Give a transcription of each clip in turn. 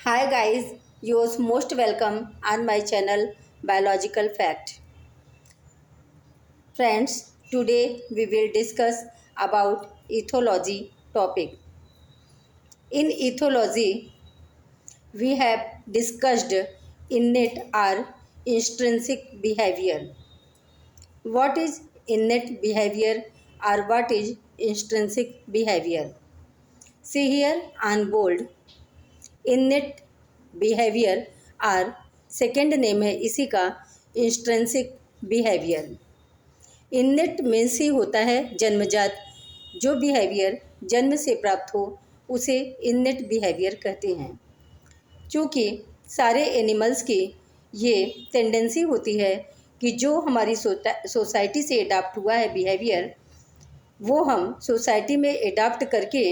Hi guys, you're most welcome on my channel Biological Fact. Friends, today we will discuss about ethology topic. In ethology, we have discussed innate or intrinsic behavior. What is innate behavior or what is intrinsic behavior? See here on board. इनेट behaviour और second name है इसी का intrinsic behaviour. इनेट means he होता है जन्मजात, जो behaviour जन्म से प्राप्त हो उसे इनेट बिहेवियर कहते हैं। चूँकि सारे एनिमल्स की ये टेंडेंसी होती है कि जो हमारी सोसाइटी से अडाप्ट हुआ है बिहेवियर, वो हम सोसाइटी में अडाप्ट करके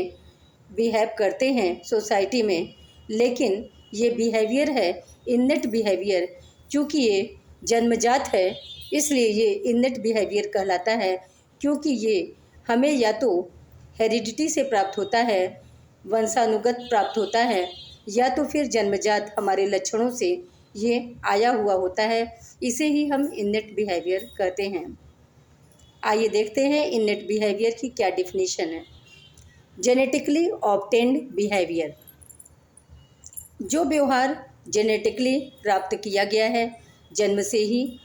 बिहेव करते हैं सोसाइटी में। लेकिन ये बिहेवियर है इनेट बिहेवियर, क्योंकि ये जन्मजात है इसलिए ये इनेट बिहेवियर कहलाता है। क्योंकि ये हमें या तो हेरिडिटी से प्राप्त होता है, वंशानुगत प्राप्त होता है, या तो फिर जन्मजात हमारे लक्षणों से ये आया हुआ होता है। इसे ही हम इनेट बिहेवियर कहते हैं। आइए देखते हैं इनेट बिहेवियर की क्या डिफिनीशन है। जेनेटिकली ऑब्टेन्ड बिहेवियर, जो व्यवहार जेनेटिकली प्राप्त किया गया है जन्म से ही,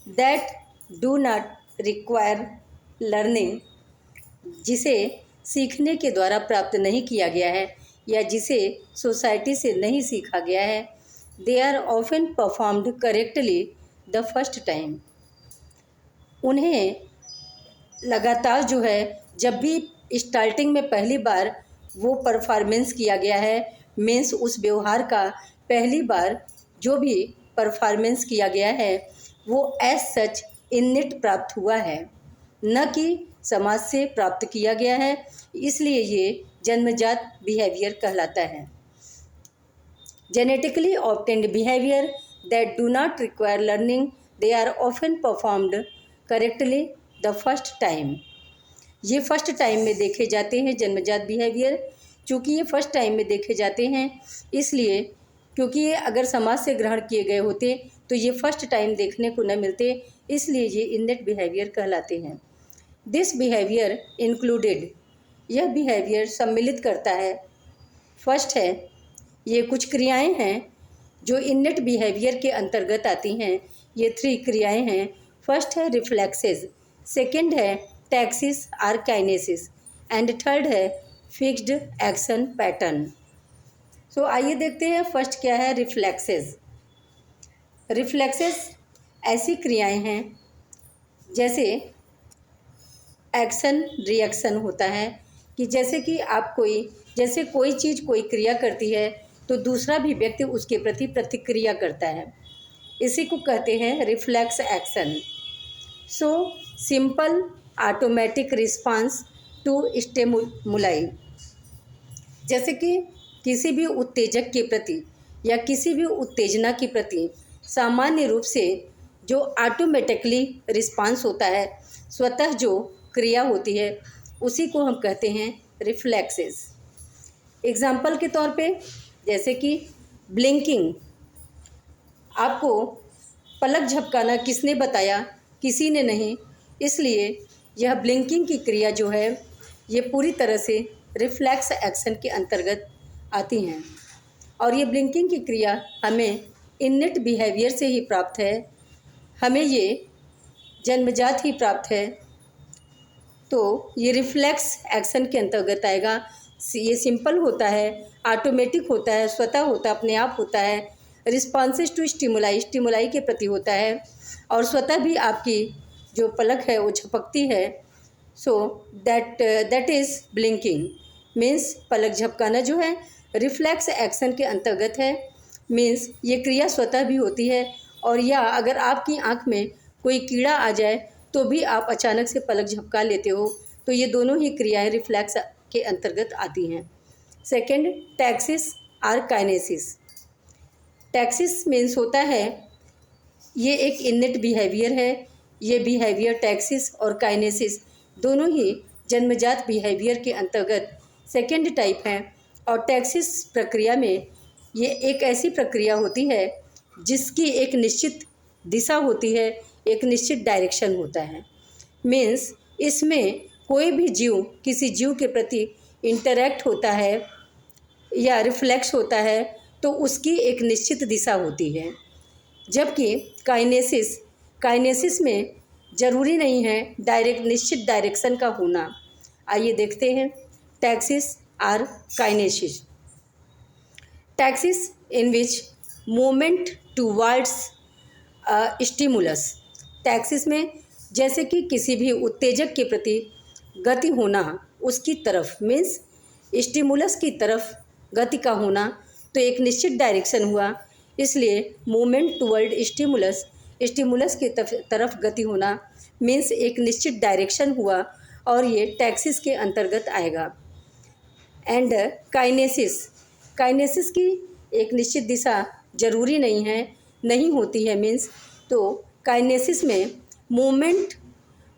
that do not require learning, जिसे सीखने के द्वारा प्राप्त नहीं किया गया है या जिसे सोसाइटी से नहीं सीखा गया है, they are often performed correctly the first time. उन्हें लगातार जो है जब भी स्टार्टिंग में पहली बार वो परफॉर्मेंस किया गया है, मीन्स उस व्यवहार का पहली बार जो भी परफॉर्मेंस किया गया है वो एज सच इनेट प्राप्त हुआ है, न कि समाज से प्राप्त किया गया है। इसलिए ये जन्मजात बिहेवियर कहलाता है। Genetically obtained behaviour that do not require learning, they are often performed correctly the first time. ये फर्स्ट टाइम में देखे जाते हैं जन्मजात बिहेवियर। चूँकि ये फर्स्ट टाइम में देखे जाते हैं इसलिए, क्योंकि ये अगर समाज से ग्रहण किए गए होते तो ये फर्स्ट टाइम देखने को न मिलते, इसलिए ये इनेट बिहेवियर कहलाते हैं। दिस बिहेवियर इंक्लूडेड, यह बिहेवियर सम्मिलित करता है। फर्स्ट है, ये कुछ क्रियाएं हैं जो इनेट बिहेवियर के अंतर्गत आती हैं। ये 3 क्रियाएं हैं। फर्स्ट है रिफ्लेक्सेस, सेकेंड है टैक्सिस और काइनेसिस, एंड थर्ड है फिक्स्ड एक्शन पैटर्न। सो आइए देखते हैं फर्स्ट क्या है रिफ्लेक्सेस। रिफ्लेक्सेस ऐसी क्रियाएं हैं जैसे एक्शन रिएक्शन होता है, कि जैसे कि आप जैसे कोई चीज़ कोई क्रिया करती है तो दूसरा भी व्यक्ति उसके प्रति प्रतिक्रिया करता है, इसी को कहते हैं reflex action. So simple automatic response to stimuli, जैसे कि किसी भी उत्तेजक के प्रति या किसी भी उत्तेजना के प्रति सामान्य रूप से जो ऑटोमेटिकली रिस्पांस होता है, स्वतः जो क्रिया होती है, उसी को हम कहते हैं रिफ्लेक्सेस। एग्जाम्पल के तौर पे जैसे कि ब्लिंकिंग, आपको पलक झपकाना किसने बताया? किसी ने नहीं। इसलिए यह ब्लिंकिंग की क्रिया जो है ये पूरी तरह से रिफ्लेक्स एक्शन के अंतर्गत आती हैं। और ये ब्लिंकिंग की क्रिया हमें इनेट बिहेवियर से ही प्राप्त है, हमें ये जन्मजात ही प्राप्त है, तो ये रिफ्लेक्स एक्शन के अंतर्गत आएगा। ये सिंपल होता है, ऑटोमेटिक होता है, स्वतः होता है, अपने आप होता है। रिस्पॉन्सेस टू स्टिमुलाई, स्टिमुलाई के प्रति होता है, और स्वतः भी आपकी जो पलक है वो झपकती है। So that is blinking, means पलक झपकाना जो है रिफ्लेक्स एक्शन के अंतर्गत है। मीन्स ये क्रिया स्वतः भी होती है, और या अगर आपकी आँख में कोई कीड़ा आ जाए तो भी आप अचानक से पलक झपका लेते हो, तो ये दोनों ही क्रियाएं रिफ्लेक्स के अंतर्गत आती हैं। सेकंड, टैक्सिस और काइनेसिस। टैक्सिस मीन्स होता है, ये एक इनेट बिहेवियर है। ये बिहेवियर टैक्सिस और काइनेसिस दोनों ही जन्मजात बिहेवियर के अंतर्गत सेकेंड टाइप हैं। और टैक्सिस प्रक्रिया में ये एक ऐसी प्रक्रिया होती है जिसकी एक निश्चित दिशा होती है, एक निश्चित डायरेक्शन होता है। मीन्स इसमें कोई भी जीव किसी जीव के प्रति इंटरैक्ट होता है या रिफ्लेक्स होता है तो उसकी एक निश्चित दिशा होती है। जबकि काइनेसिस में ज़रूरी नहीं है डायरेक्ट निश्चित डायरेक्शन का होना। आइए देखते हैं taxis or kinesis. Taxis in which movement towards stimulus. Taxis में जैसे कि किसी भी उत्तेजक के प्रति गति होना, उसकी तरफ मीन्स स्टिमुलस की तरफ गति का होना, तो एक निश्चित डायरेक्शन हुआ, इसलिए मूवमेंट टुवर्ड स्टिमुलस की तरफ गति होना मीन्स एक निश्चित डायरेक्शन हुआ और ये टैक्सिस के अंतर्गत आएगा। एंड काइनेसिस की एक निश्चित दिशा जरूरी नहीं होती है मीन्स, तो काइनेसिस में movement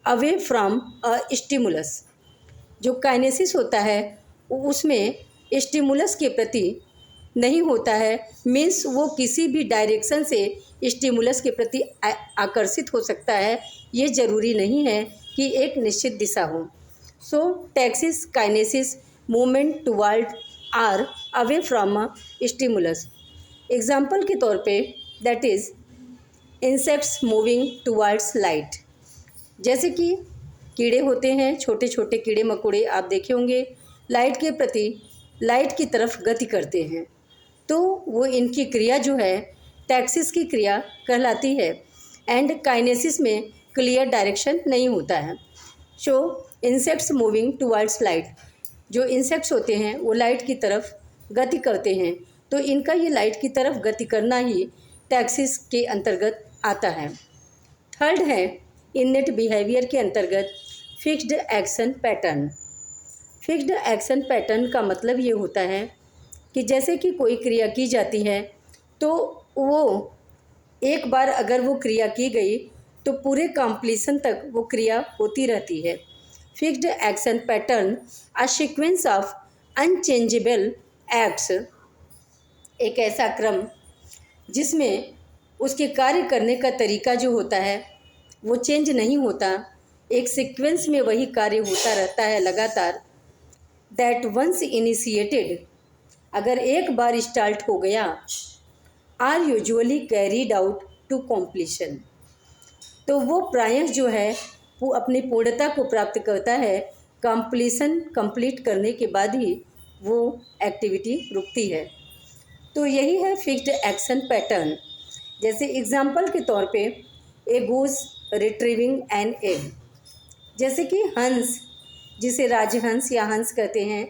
away from a stimulus, जो काइनेसिस होता है उसमें स्टिमुलस के प्रति नहीं होता है मीन्स वो किसी भी डायरेक्शन से स्टिमुलस के प्रति आकर्षित हो सकता है, ये ज़रूरी नहीं है कि एक निश्चित दिशा हो। So taxis kinesis movement toward or away from a stimulus. Example के तौर पे that is insects moving towards light. जैसे कि कीड़े होते हैं, छोटे छोटे कीड़े मकोड़े आप देखे होंगे, लाइट की तरफ गति करते हैं, तो वो इनकी क्रिया जो है टैक्सिस की क्रिया कहलाती है। एंड काइनेसिस में क्लियर डायरेक्शन नहीं होता है। सो इंसेक्ट्स मूविंग टुवर्ड्स लाइट, जो इंसेक्ट्स होते हैं वो लाइट की तरफ गति करते हैं, तो इनका ये लाइट की तरफ गति करना ही टैक्सिस के अंतर्गत आता है। थर्ड है इनेट बिहेवियर के अंतर्गत fixed action pattern. Fixed action pattern का मतलब ये होता है कि जैसे कि कोई क्रिया की जाती है तो वो एक बार अगर वो क्रिया की गई तो पूरे कंप्लीशन तक वो क्रिया होती रहती है। Fixed action pattern a sequence of unchangeable acts, एक ऐसा क्रम जिसमें उसके कार्य करने का तरीका जो होता है वो चेंज नहीं होता, एक सीक्वेंस में वही कार्य होता रहता है लगातार। दैट वंस इनिशिएटेड, अगर एक बार स्टार्ट हो गया, or usually carried out to completion, तो वो प्रायः जो है वो अपनी पूर्णता को प्राप्त करता है, कंप्लीट करने के बाद ही वो एक्टिविटी रुकती है। तो यही है फिक्स्ड एक्शन पैटर्न। जैसे एग्जाम्पल के तौर पे a goose retrieving an egg, जैसे कि हंस, जिसे राजहंस या हंस कहते हैं,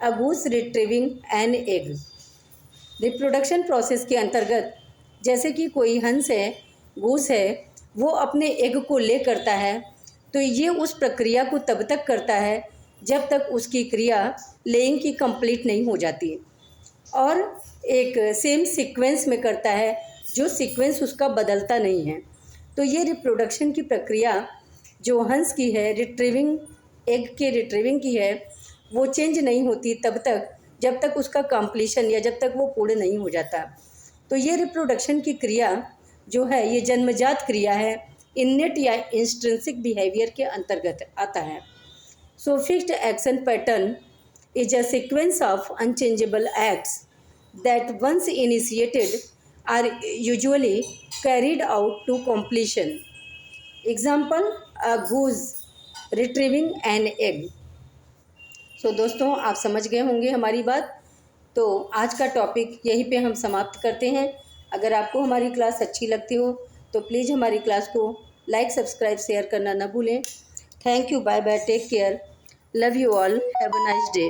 a goose retrieving an egg. Reproduction process के अंतर्गत जैसे कि कोई हंस है, गूस है, वो अपने एग को ले करता है, तो ये उस प्रक्रिया को तब तक करता है जब तक उसकी क्रिया लेइंग की कंप्लीट नहीं हो जाती, और एक सेम सीक्वेंस में करता है, जो सीक्वेंस उसका बदलता नहीं है। तो ये रिप्रोडक्शन की प्रक्रिया जो हंस की है, एग के रिट्रीविंग की है, वो चेंज नहीं होती तब तक जब तक उसका कंप्लीशन या जब तक वो पूर्ण नहीं हो जाता। तो ये रिप्रोडक्शन की क्रिया जो है ये जन्मजात क्रिया है, इनेट या इंस्ट्रिंसिक बिहेवियर के अंतर्गत आता है। So fixed action pattern is a sequence of unchangeable acts that once initiated are usually carried out to completion. Example a goose retrieving an egg. So दोस्तों आप समझ गए होंगे हमारी बात। तो आज का टॉपिक यहीं पे हम समाप्त करते हैं। अगर आपको हमारी क्लास अच्छी लगती हो तो प्लीज़ हमारी क्लास को लाइक, सब्सक्राइब, शेयर करना ना भूलें। Thank you, bye bye, take care, love you all, have a nice day.